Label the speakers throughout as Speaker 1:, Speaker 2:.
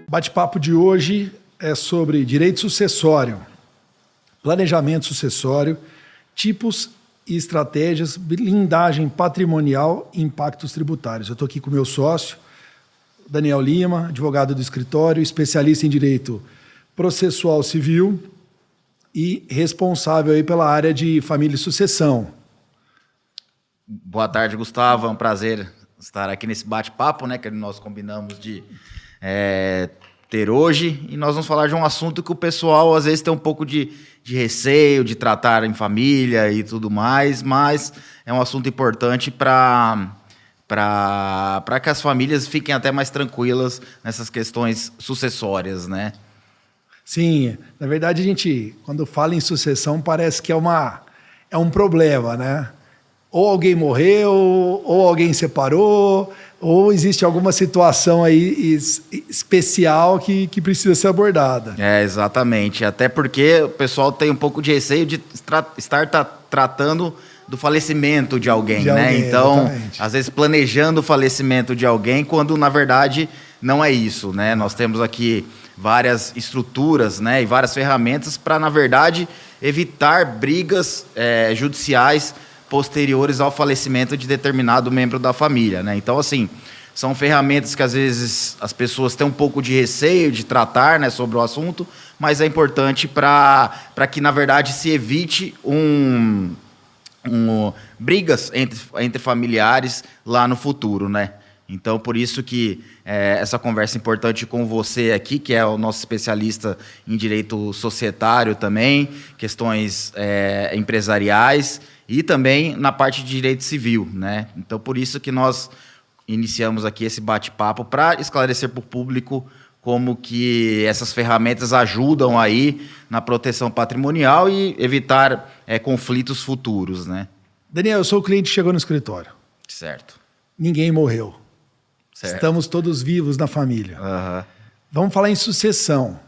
Speaker 1: O bate-papo de hoje é sobre direito sucessório, planejamento sucessório, tipos e estratégias, blindagem patrimonial e impactos tributários. Eu estou aqui com o meu sócio, Daniel Lima, advogado do escritório, especialista em direito processual civil e responsável aí pela área de família e sucessão.
Speaker 2: Boa tarde, Gustavo. É um prazer estar aqui nesse bate-papo, né, que nós combinamos de ter hoje. E nós vamos falar de um assunto que o pessoal, às vezes, tem um pouco de receio de tratar em família e tudo mais, mas é um assunto importante para que as famílias fiquem até mais tranquilas nessas questões sucessórias, né?
Speaker 1: Sim, na verdade, a gente, quando fala em sucessão, parece que é um problema, né? Ou alguém morreu, ou alguém separou, ou existe alguma situação aí especial que precisa ser abordada.
Speaker 2: Exatamente. Até porque o pessoal tem um pouco de receio de estar tratando do falecimento de alguém, né? Então, exatamente. Às vezes planejando o falecimento de alguém, quando na verdade não é isso, né? Nós temos aqui várias estruturas, né, e várias ferramentas para, na verdade, evitar brigas judiciais posteriores ao falecimento de determinado membro da família, né? Então, assim, são ferramentas que às vezes as pessoas têm um pouco de receio de tratar, né, sobre o assunto, mas é importante para que, na verdade, se evite brigas entre familiares lá no futuro, né? Então, por isso que essa conversa é importante com você aqui, que é o nosso especialista em direito societário também, questões empresariais e também na parte de direito civil, né? Então, por isso que nós iniciamos aqui esse bate-papo para esclarecer para o público como que essas ferramentas ajudam aí na proteção patrimonial e evitar conflitos futuros, né?
Speaker 1: Daniel, eu sou o cliente que chegou no escritório.
Speaker 2: Certo.
Speaker 1: Ninguém morreu.
Speaker 2: Certo.
Speaker 1: Estamos todos vivos na família.
Speaker 2: Uhum.
Speaker 1: Vamos falar em sucessão.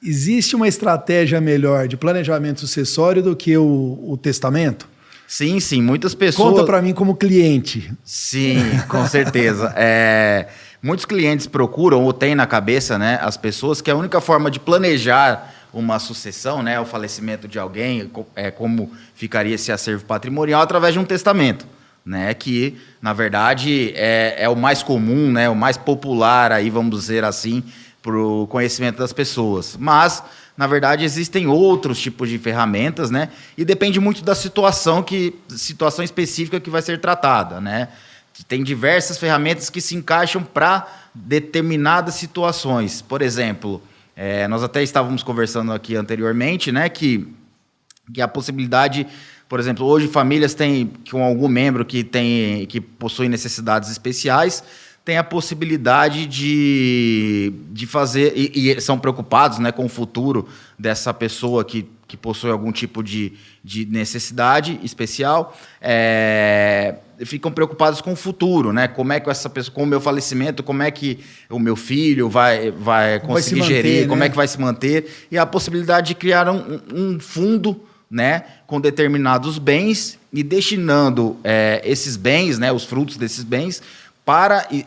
Speaker 1: Existe uma estratégia melhor de planejamento sucessório do que o testamento?
Speaker 2: Sim, sim. Muitas pessoas...
Speaker 1: Conta para mim como cliente.
Speaker 2: Sim, com certeza. Muitos clientes procuram ou têm na cabeça, né, as pessoas que a única forma de planejar uma sucessão, né, o falecimento de alguém, como ficaria esse acervo patrimonial através de um testamento, né, que na verdade é o mais comum, né, o mais popular aí, vamos dizer assim, para o conhecimento das pessoas. Mas na verdade existem outros tipos de ferramentas, né, e depende muito da situação específica que vai ser tratada, né. Tem diversas ferramentas que se encaixam para determinadas situações. Por exemplo, nós até estávamos conversando aqui anteriormente, né, que a possibilidade, por exemplo, hoje famílias têm, com algum membro que possui necessidades especiais, tem a possibilidade de fazer, e são preocupados, né, com o futuro dessa pessoa que possui algum tipo de necessidade especial, ficam preocupados com o futuro, né? Como é que essa pessoa, com o meu falecimento, como é que o meu filho vai conseguir gerir, né? Como é que vai se manter, e a possibilidade de criar um fundo, né, com determinados bens e destinando esses bens, né, os frutos desses bens,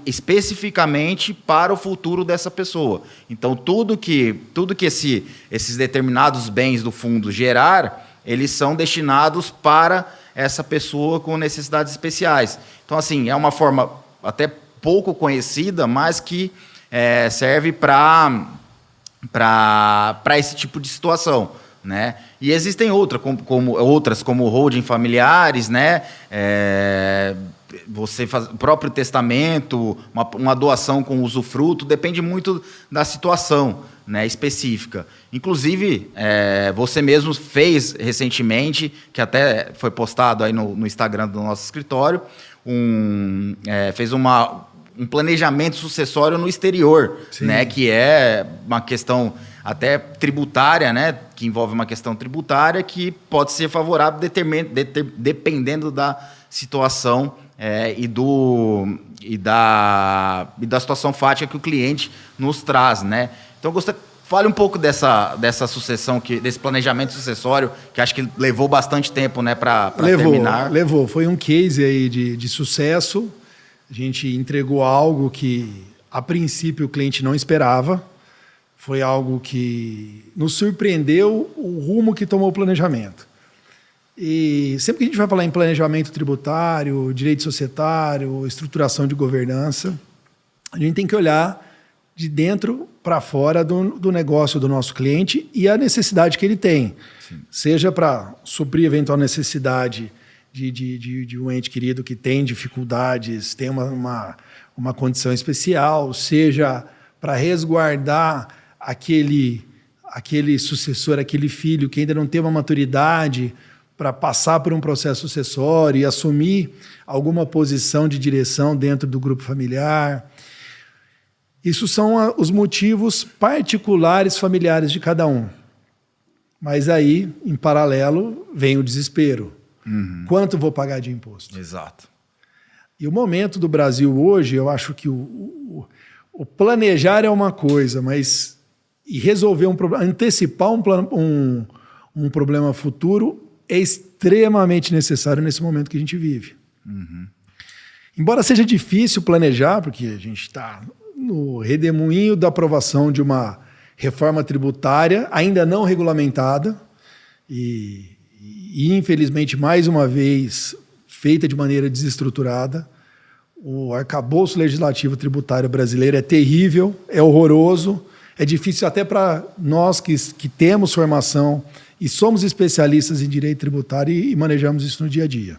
Speaker 2: especificamente para o futuro dessa pessoa. Então, tudo que esses determinados bens do fundo gerar, eles são destinados para essa pessoa com necessidades especiais. Então, assim, é uma forma até pouco conhecida, mas que serve para esse tipo de situação, né? E existem outras, como holding familiares, né? Você faz o próprio testamento, uma doação com usufruto, depende muito da situação, né, específica. Inclusive, você mesmo fez recentemente, que até foi postado aí no Instagram do nosso escritório, fez um planejamento sucessório no exterior, né, que é uma questão até tributária, né, que envolve uma questão tributária que pode ser favorável dependendo da situação e da situação fática que o cliente nos traz, né? Então, fale um pouco dessa sucessão, desse planejamento sucessório, que acho que levou bastante tempo, né, para terminar.
Speaker 1: Levou. Foi um case aí de sucesso. A gente entregou algo que, a princípio, o cliente não esperava. foi algo que nos surpreendeu o rumo que tomou o planejamento. E sempre que a gente vai falar em planejamento tributário, direito societário, estruturação de governança, a gente tem que olhar de dentro para fora do negócio do nosso cliente e a necessidade que ele tem. Sim. Seja para suprir eventual necessidade de um ente querido que tem dificuldades, tem uma condição especial, seja para resguardar aquele sucessor, aquele filho que ainda não tem uma maturidade para passar por um processo sucessório e assumir alguma posição de direção dentro do grupo familiar. Isso são os motivos particulares familiares de cada um. Mas aí, em paralelo, vem o desespero. Uhum. Quanto vou pagar de imposto?
Speaker 2: Exato.
Speaker 1: E o momento do Brasil hoje, eu acho que o planejar é uma coisa, mas resolver um problema, antecipar um problema futuro é extremamente necessário nesse momento que a gente vive. Uhum. Embora seja difícil planejar, porque a gente está no redemoinho da aprovação de uma reforma tributária ainda não regulamentada e infelizmente, mais uma vez, feita de maneira desestruturada. O arcabouço legislativo tributário brasileiro é terrível, é horroroso, é difícil até para nós que temos formação e somos especialistas em direito tributário e manejamos isso no dia a dia.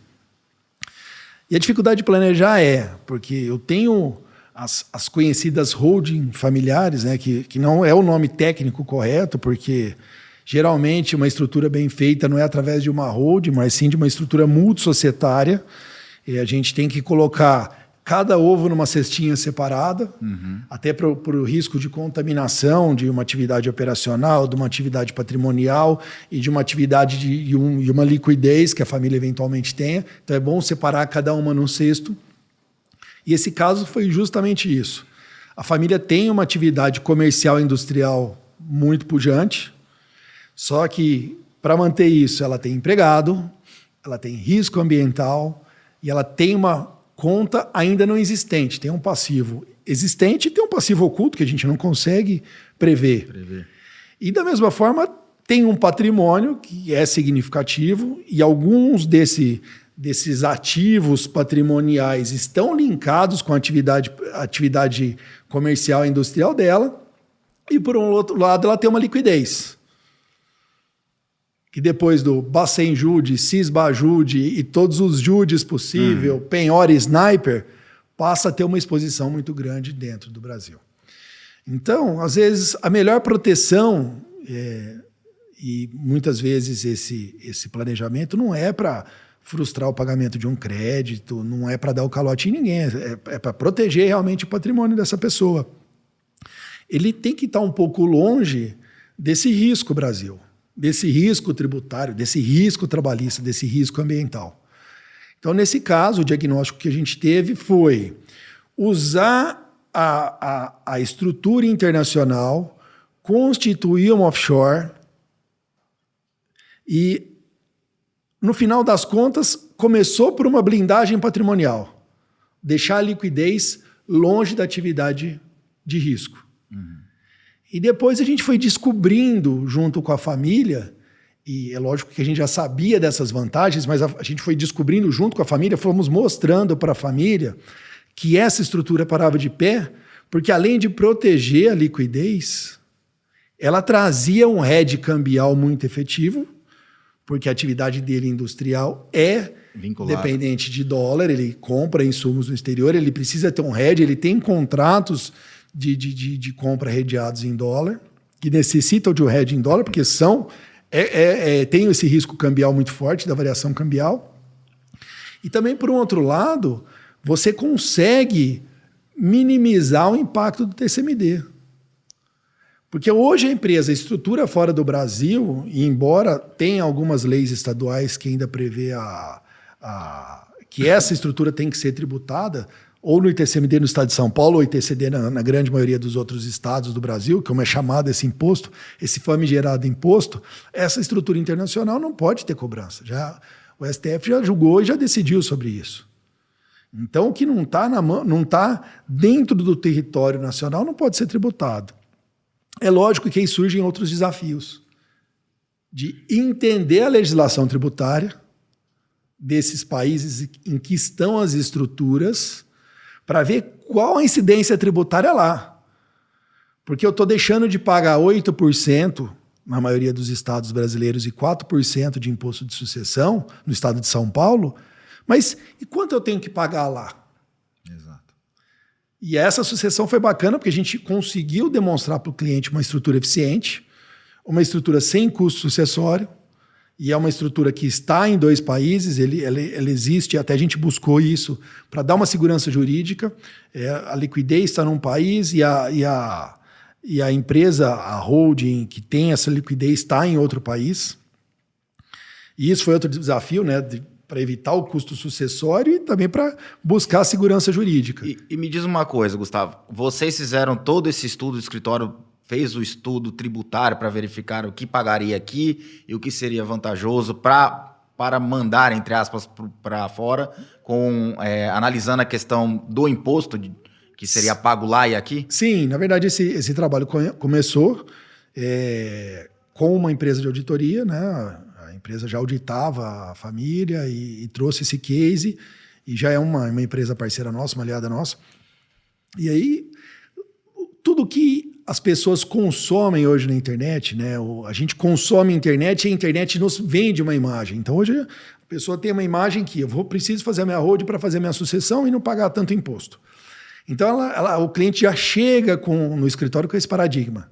Speaker 1: E a dificuldade de planejar porque eu tenho as conhecidas holding familiares, né, que não é o nome técnico correto, porque geralmente uma estrutura bem feita não é através de uma holding, mas sim de uma estrutura multissocietária. E a gente tem que colocar cada ovo numa cestinha separada, até para o risco de contaminação de uma atividade operacional, de uma atividade patrimonial e de uma atividade de uma liquidez que a família eventualmente tenha. Então é bom separar cada uma num cesto. E esse caso foi justamente isso. A família tem uma atividade comercial e industrial muito pujante, só que para manter isso ela tem empregado, ela tem risco ambiental e ela tem uma conta ainda não existente. Tem um passivo existente e tem um passivo oculto que a gente não consegue prever. E da mesma forma tem um patrimônio que é significativo e alguns desses ativos patrimoniais estão linkados com a atividade comercial e industrial dela, e por um outro lado ela tem uma liquidez, que depois do Bacen-Jude, Cisba-Jude e todos os Judes possível, penhor e sniper, passa a ter uma exposição muito grande dentro do Brasil. Então, às vezes, a melhor proteção, e muitas vezes esse planejamento não é para frustrar o pagamento de um crédito, não é para dar o calote em ninguém, é para proteger realmente o patrimônio dessa pessoa. Ele tem que estar um pouco longe desse risco, Brasil, desse risco tributário, desse risco trabalhista, desse risco ambiental. Então, nesse caso, o diagnóstico que a gente teve foi usar a estrutura internacional, constituir uma offshore e, no final das contas, começou por uma blindagem patrimonial, deixar a liquidez longe da atividade de risco. E depois a gente foi descobrindo, junto com a família, e é lógico que a gente já sabia dessas vantagens, mas a gente foi descobrindo junto com a família, fomos mostrando para a família que essa estrutura parava de pé, porque além de proteger a liquidez, ela trazia um hedge cambial muito efetivo, porque a atividade dele industrial é dependente de dólar, ele compra insumos no exterior, ele precisa ter um hedge, ele tem contratos de compra redeados em dólar, que necessitam de um hedge em dólar, porque tem esse risco cambial muito forte da variação cambial. E também, por um outro lado, você consegue minimizar o impacto do TCMD. Porque hoje a empresa estrutura fora do Brasil, e embora tenha algumas leis estaduais que ainda prevê que essa estrutura tem que ser tributada, ou no ITCMD no estado de São Paulo, ou ITCD na grande maioria dos outros estados do Brasil, como é chamado esse imposto, esse famigerado imposto, essa estrutura internacional não pode ter cobrança. O STF já julgou e já decidiu sobre isso. Então, o que não está dentro do território nacional não pode ser tributado. É lógico que aí surgem outros desafios de entender a legislação tributária desses países em que estão as estruturas para ver qual a incidência tributária lá. Porque eu estou deixando de pagar 8% na maioria dos estados brasileiros e 4% de imposto de sucessão no estado de São Paulo, mas e quanto eu tenho que pagar lá?
Speaker 2: Exato.
Speaker 1: E essa sucessão foi bacana porque a gente conseguiu demonstrar para o cliente uma estrutura eficiente, uma estrutura sem custo sucessório, e é uma estrutura que está em 2 países, ela existe, até a gente buscou isso para dar uma segurança jurídica. A liquidez está num país e a empresa, a holding que tem essa liquidez está em outro país. E isso foi outro desafio, né, para evitar o custo sucessório e também para buscar a segurança jurídica.
Speaker 2: E me diz uma coisa, Gustavo, vocês fizeram todo esse estudo, o escritório fez o estudo tributário para verificar o que pagaria aqui e o que seria vantajoso para mandar, entre aspas, para fora, analisando a questão do imposto que seria pago lá e aqui?
Speaker 1: Sim, na verdade esse trabalho começou com uma empresa de auditoria, né? A empresa já auditava a família e trouxe esse case, e já é uma empresa parceira nossa, uma aliada nossa. E aí, tudo que as pessoas consomem hoje na internet, né? A gente consome a internet e a internet nos vende uma imagem. Então hoje a pessoa tem uma imagem que preciso fazer a minha holding para fazer a minha sucessão e não pagar tanto imposto. Então o cliente já chega no escritório com esse paradigma.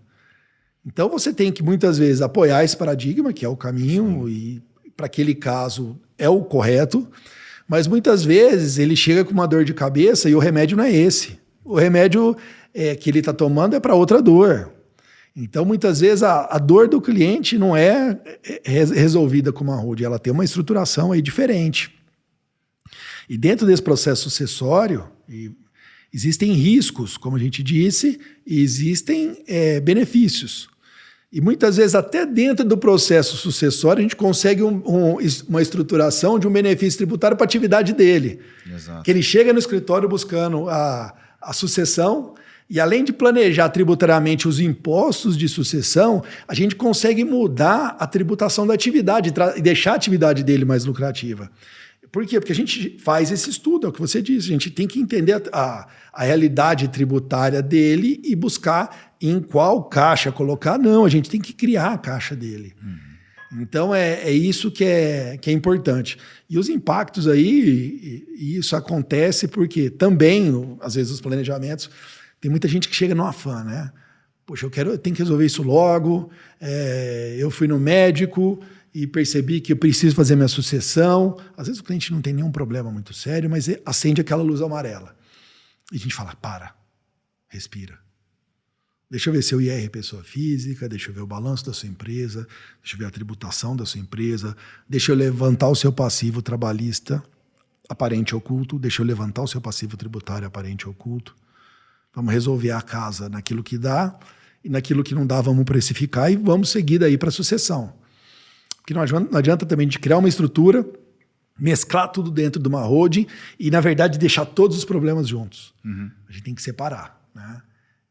Speaker 1: Então você tem que muitas vezes apoiar esse paradigma, que é o caminho, sim, e para aquele caso é o correto, mas muitas vezes ele chega com uma dor de cabeça e o remédio não é esse. O remédio que ele está tomando é para outra dor. Então, muitas vezes, a dor do cliente não é resolvida com uma holding, ela tem uma estruturação aí diferente. E dentro desse processo sucessório, existem riscos, como a gente disse, e existem benefícios. E muitas vezes, até dentro do processo sucessório, a gente consegue uma estruturação de um benefício tributário para a atividade dele.
Speaker 2: Exato.
Speaker 1: Que ele chega no escritório buscando a sucessão, e além de planejar tributariamente os impostos de sucessão, a gente consegue mudar a tributação da atividade e deixar a atividade dele mais lucrativa. Por quê? Porque a gente faz esse estudo, é o que você disse, a gente tem que entender a realidade tributária dele e buscar em qual caixa colocar. Não, a gente tem que criar a caixa dele. Então, é isso que é importante. E os impactos aí, e isso acontece porque também, às vezes, os planejamentos, tem muita gente que chega no afã, né? Poxa, eu tenho que resolver isso logo, eu fui no médico e percebi que eu preciso fazer minha sucessão. Às vezes o cliente não tem nenhum problema muito sério, mas acende aquela luz amarela. E a gente fala, respira. Deixa eu ver seu IR pessoa física, deixa eu ver o balanço da sua empresa, deixa eu ver a tributação da sua empresa, deixa eu levantar o seu passivo trabalhista aparente oculto, deixa eu levantar o seu passivo tributário aparente oculto. Vamos resolver a casa naquilo que dá e naquilo que não dá vamos precificar e vamos seguir daí para a sucessão. Porque não adianta também de criar uma estrutura, mesclar tudo dentro de uma holding e, na verdade, deixar todos os problemas juntos. Uhum. A gente tem que separar, né?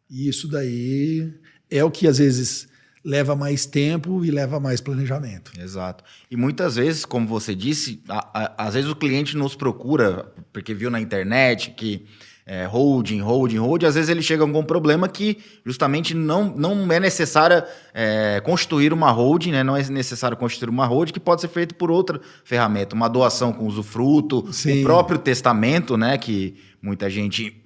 Speaker 1: E isso daí é o que, às vezes, leva mais tempo e leva mais planejamento.
Speaker 2: Exato. E muitas vezes, como você disse, às vezes o cliente nos procura porque viu na internet que holding, às vezes ele chega com algum problema que justamente não é necessário constituir uma holding, né? Não é necessário constituir uma holding, que pode ser feito por outra ferramenta, uma doação com usufruto, sim, o próprio testamento, né? Que muita gente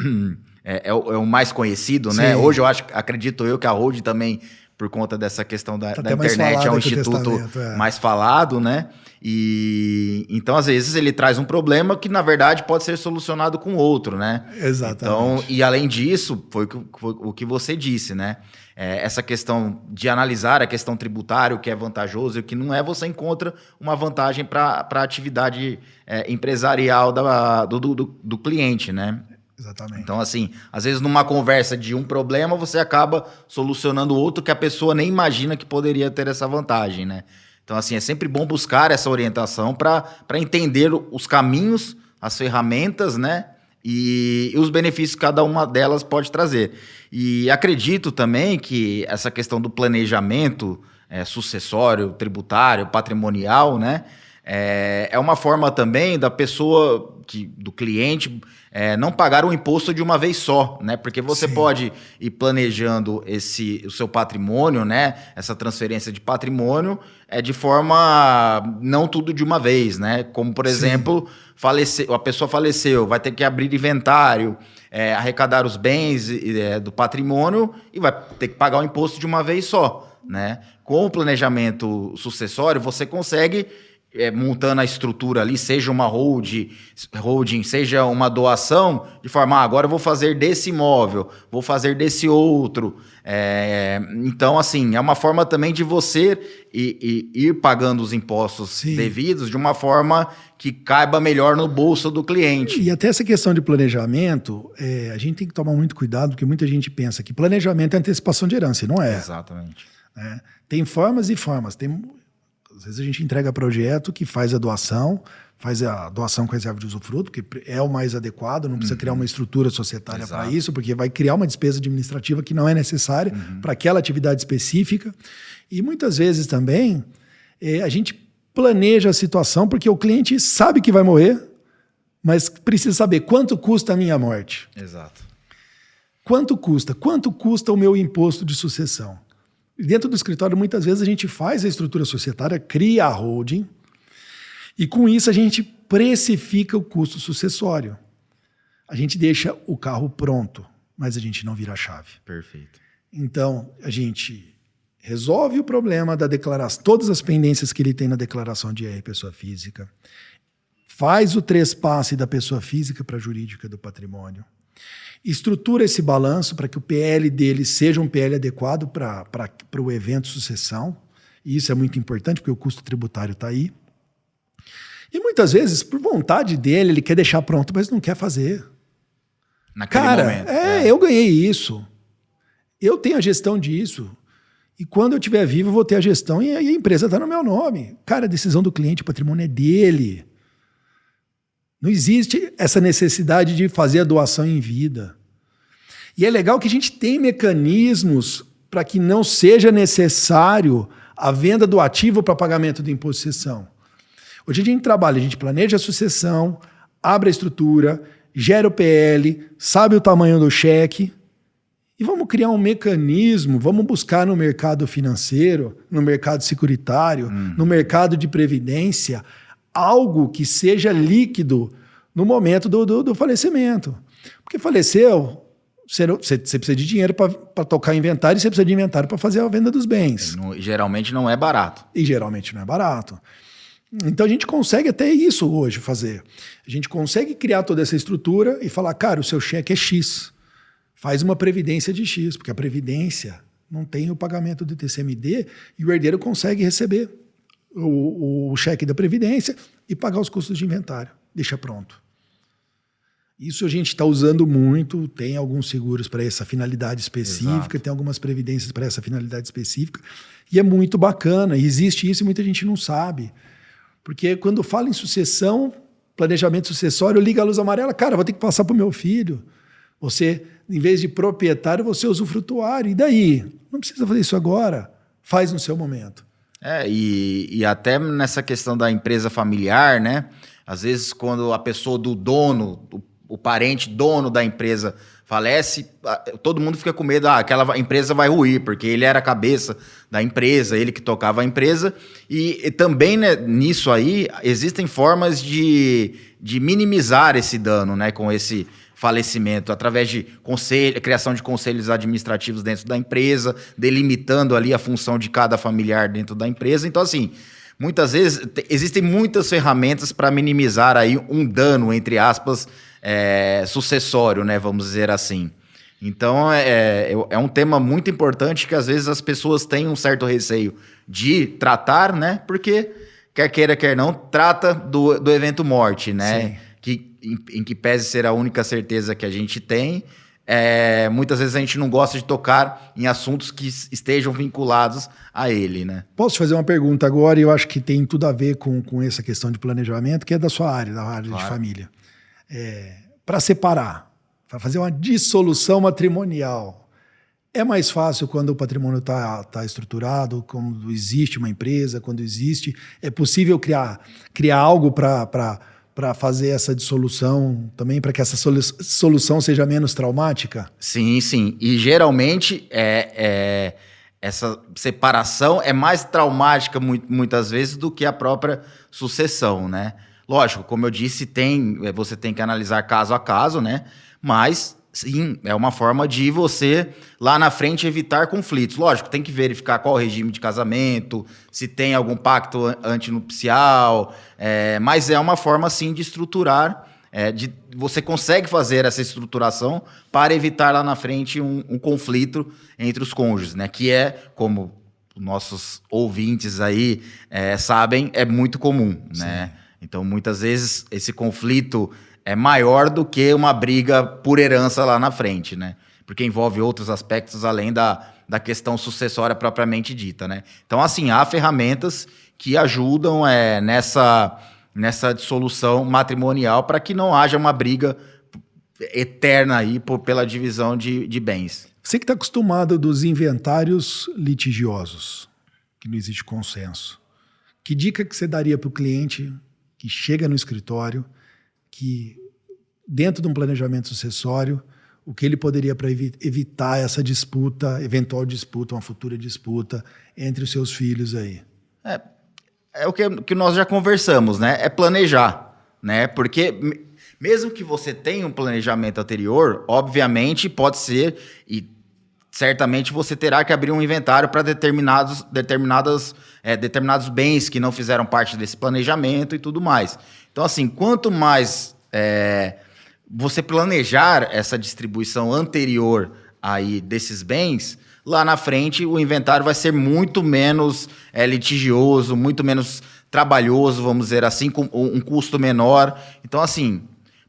Speaker 2: é o mais conhecido, sim, né? Hoje acredito eu que a holding também, por conta dessa questão da internet, é um instituto mais falado, né? E então, às vezes, ele traz um problema que, na verdade, pode ser solucionado com outro, né?
Speaker 1: Exatamente.
Speaker 2: Então, e além disso, foi o que você disse, né? Essa questão de analisar a questão tributária, o que é vantajoso e o que não é, você encontra uma vantagem para a atividade empresarial do cliente, né?
Speaker 1: Exatamente.
Speaker 2: Então, assim, às vezes numa conversa de um problema, você acaba solucionando outro que a pessoa nem imagina que poderia ter essa vantagem, né? Então, assim, é sempre bom buscar essa orientação para entender os caminhos, as ferramentas, né? e os benefícios que cada uma delas pode trazer. E acredito também que essa questão do planejamento sucessório, tributário, patrimonial, né? É uma forma também da pessoa, do cliente, não pagar o imposto de uma vez só, né? Porque você
Speaker 1: Sim.
Speaker 2: pode ir planejando o seu patrimônio, né? Essa transferência de patrimônio de forma não tudo de uma vez, né? Como, por exemplo, a pessoa faleceu, vai ter que abrir inventário, arrecadar os bens do patrimônio e vai ter que pagar o imposto de uma vez só, né? Com o planejamento sucessório, você consegue montando a estrutura ali, seja uma holding, seja uma doação, de forma, agora eu vou fazer desse imóvel, vou fazer desse outro. Então, assim, é uma forma também de você ir pagando os impostos devidos de uma forma que caiba melhor no bolso do cliente.
Speaker 1: E até essa questão de planejamento, a gente tem que tomar muito cuidado, porque muita gente pensa que planejamento é antecipação de herança, e não é.
Speaker 2: Exatamente.
Speaker 1: Tem formas e formas. Às vezes a gente entrega projeto que faz a doação com reserva de usufruto, que é o mais adequado, não precisa criar uma estrutura societária para isso, porque vai criar uma despesa administrativa que não é necessária para aquela atividade específica. E muitas vezes também a gente planeja a situação porque o cliente sabe que vai morrer, mas precisa saber quanto custa a minha morte.
Speaker 2: Exato.
Speaker 1: Quanto custa? Quanto custa o meu imposto de sucessão? Dentro do escritório, muitas vezes a gente faz a estrutura societária, cria a holding, e com isso a gente precifica o custo sucessório. A gente deixa o carro pronto, mas a gente não vira a chave.
Speaker 2: Perfeito.
Speaker 1: Então, a gente resolve o problema da declaração, todas as pendências que ele tem na declaração de IR pessoa física, faz o trespasse da pessoa física para a jurídica do patrimônio, estrutura esse balanço para que o PL dele seja um PL adequado para o evento sucessão, e isso é muito importante porque o custo tributário está aí. E muitas vezes, por vontade dele, ele quer deixar pronto, mas não quer fazer.
Speaker 2: Naquele momento.
Speaker 1: Eu ganhei isso. Eu tenho a gestão disso. E quando eu estiver vivo, eu vou ter a gestão e a empresa está no meu nome. Cara, a decisão do cliente, o patrimônio é dele. Não existe essa necessidade de fazer a doação em vida. E é legal que a gente tem mecanismos para que não seja necessário a venda do ativo para pagamento do imposto de sucessão. Hoje a gente trabalha, a gente planeja a sucessão, abre a estrutura, gera o PL, sabe o tamanho do cheque e vamos criar um mecanismo, vamos buscar no mercado financeiro, no mercado securitário, no mercado de previdência, algo que seja líquido no momento do falecimento. Porque faleceu, você precisa de dinheiro para tocar inventário e você precisa de inventário para fazer a venda dos bens.
Speaker 2: Geralmente não é barato.
Speaker 1: E geralmente não é barato. Então a gente consegue até isso hoje fazer. A gente consegue criar toda essa estrutura e falar, cara, o seu cheque é X. Faz uma previdência de X, porque a previdência não tem o pagamento do TCMD e o herdeiro consegue receber o cheque da previdência e pagar os custos de inventário. Deixa pronto. Isso a gente está usando muito, tem alguns seguros para essa finalidade específica, tem algumas previdências para essa finalidade específica, e é muito bacana, e existe isso e muita gente não sabe. Porque quando fala em sucessão, planejamento sucessório, liga a luz amarela, cara, vou ter que passar para o meu filho. Você, em vez de proprietário, você é usufrutuário. E daí? Não precisa fazer isso agora, faz no seu momento.
Speaker 2: E até nessa questão da empresa familiar, né? Às vezes, quando a pessoa do dono, o parente dono da empresa falece, todo mundo fica com medo, aquela empresa vai ruir, porque ele era a cabeça da empresa, ele que tocava a empresa. E também, né, nisso aí, existem formas de minimizar esse dano, né, com esse falecimento, através de criação de conselhos administrativos dentro da empresa, delimitando ali a função de cada familiar dentro da empresa. Então, assim, muitas vezes existem muitas ferramentas para minimizar aí um dano, entre aspas, sucessório, né, vamos dizer assim. Então, é um tema muito importante que às vezes as pessoas têm um certo receio de tratar, né, porque, quer queira, quer não, trata do evento morte, né, em que pese ser a única certeza que a gente tem. Muitas vezes a gente não gosta de tocar em assuntos que estejam vinculados a ele, né?
Speaker 1: Posso te fazer uma pergunta agora, e eu acho que tem tudo a ver com essa questão de planejamento, que é da sua área, da área de família. para separar, para fazer uma dissolução matrimonial, é mais fácil quando o patrimônio está estruturado, quando existe uma empresa, quando existe... É possível criar algo para fazer essa dissolução também, para que essa solução seja menos traumática?
Speaker 2: Sim, sim. E geralmente essa separação é mais traumática muitas vezes do que a própria sucessão, né? Lógico, como eu disse, você tem que analisar caso a caso, né? Mas, sim, é uma forma de você, lá na frente, evitar conflitos. Lógico, tem que verificar qual o regime de casamento, se tem algum pacto antinupcial, mas é uma forma, sim, de estruturar, você consegue fazer essa estruturação para evitar lá na frente um conflito entre os cônjuges, né? Que como nossos ouvintes aí sabem, é muito comum, né? Então, muitas vezes, esse conflito é maior do que uma briga por herança lá na frente, né? Porque envolve outros aspectos além da questão sucessória propriamente dita, né? Então, assim, há ferramentas que ajudam nessa dissolução matrimonial para que não haja uma briga eterna aí pela divisão de bens.
Speaker 1: Você que está acostumado dos inventários litigiosos, que não existe consenso, que dica que você daria para o cliente que chega no escritório, que dentro de um planejamento sucessório, o que ele poderia para evitar essa disputa, eventual disputa, uma futura disputa entre os seus filhos aí?
Speaker 2: É o que nós já conversamos, né? É planejar, né? Porque mesmo que você tenha um planejamento anterior, obviamente pode ser e certamente você terá que abrir um inventário para determinados bens que não fizeram parte desse planejamento e tudo mais. Então, assim, quanto mais você planejar essa distribuição anterior aí desses bens, lá na frente o inventário vai ser muito menos litigioso, muito menos trabalhoso, vamos dizer assim, com um custo menor. Então, assim,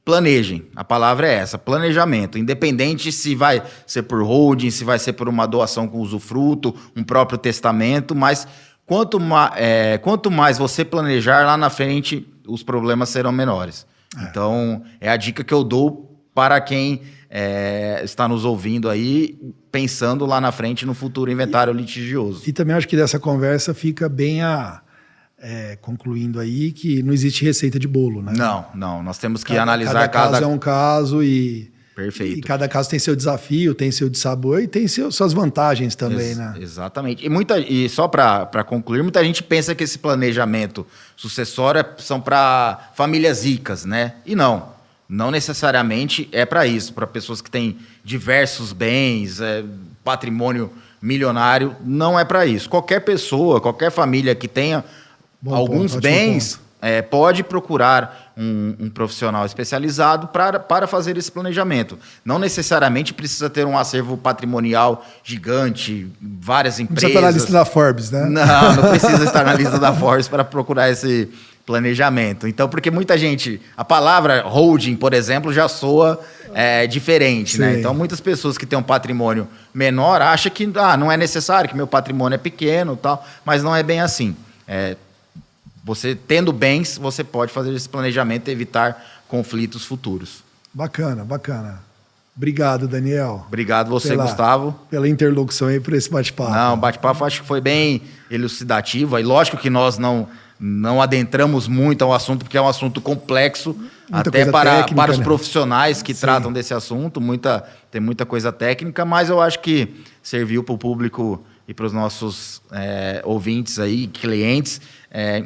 Speaker 2: planejem. A palavra é essa, planejamento. Independente se vai ser por holding, se vai ser por uma doação com usufruto, um próprio testamento, mas quanto mais você planejar, lá na frente os problemas serão menores. Então, é a dica que eu dou para quem está nos ouvindo aí, pensando lá na frente no futuro inventário litigioso.
Speaker 1: E também acho que dessa conversa fica bem concluindo aí que não existe receita de bolo, né?
Speaker 2: Não. Nós temos que analisar
Speaker 1: cada caso é um caso e...
Speaker 2: Perfeito.
Speaker 1: E cada caso tem seu desafio, tem seu dissabor e tem suas vantagens também, né?
Speaker 2: Exatamente. E só para concluir, muita gente pensa que esse planejamento sucessório são para famílias ricas, né? E não necessariamente é para isso. Para pessoas que têm diversos bens, patrimônio milionário, não é para isso. Qualquer pessoa, qualquer família que tenha alguns bens... pode procurar um profissional especializado para fazer esse planejamento. Não necessariamente precisa ter um acervo patrimonial gigante, várias empresas.
Speaker 1: Não precisa estar na lista da Forbes, né?
Speaker 2: Não precisa estar na lista da Forbes para procurar esse planejamento. Então, porque muita gente... A palavra holding, por exemplo, já soa diferente, né? Então, muitas pessoas que têm um patrimônio menor acham que não é necessário, que meu patrimônio é pequeno e tal, mas não é bem assim. Você tendo bens, você pode fazer esse planejamento e evitar conflitos futuros.
Speaker 1: Bacana. Obrigado, Daniel.
Speaker 2: Obrigado você, Gustavo.
Speaker 1: Pela interlocução aí, por esse bate-papo.
Speaker 2: Não, o bate-papo acho que foi bem elucidativo. E lógico que nós não adentramos muito ao assunto, porque é um assunto complexo, muita até para os profissionais que tratam desse assunto. Tem muita coisa técnica, mas eu acho que serviu para o público e para os nossos ouvintes aí, clientes,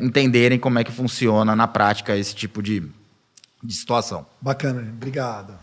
Speaker 2: entenderem como é que funciona na prática esse tipo de situação.
Speaker 1: Bacana, obrigado.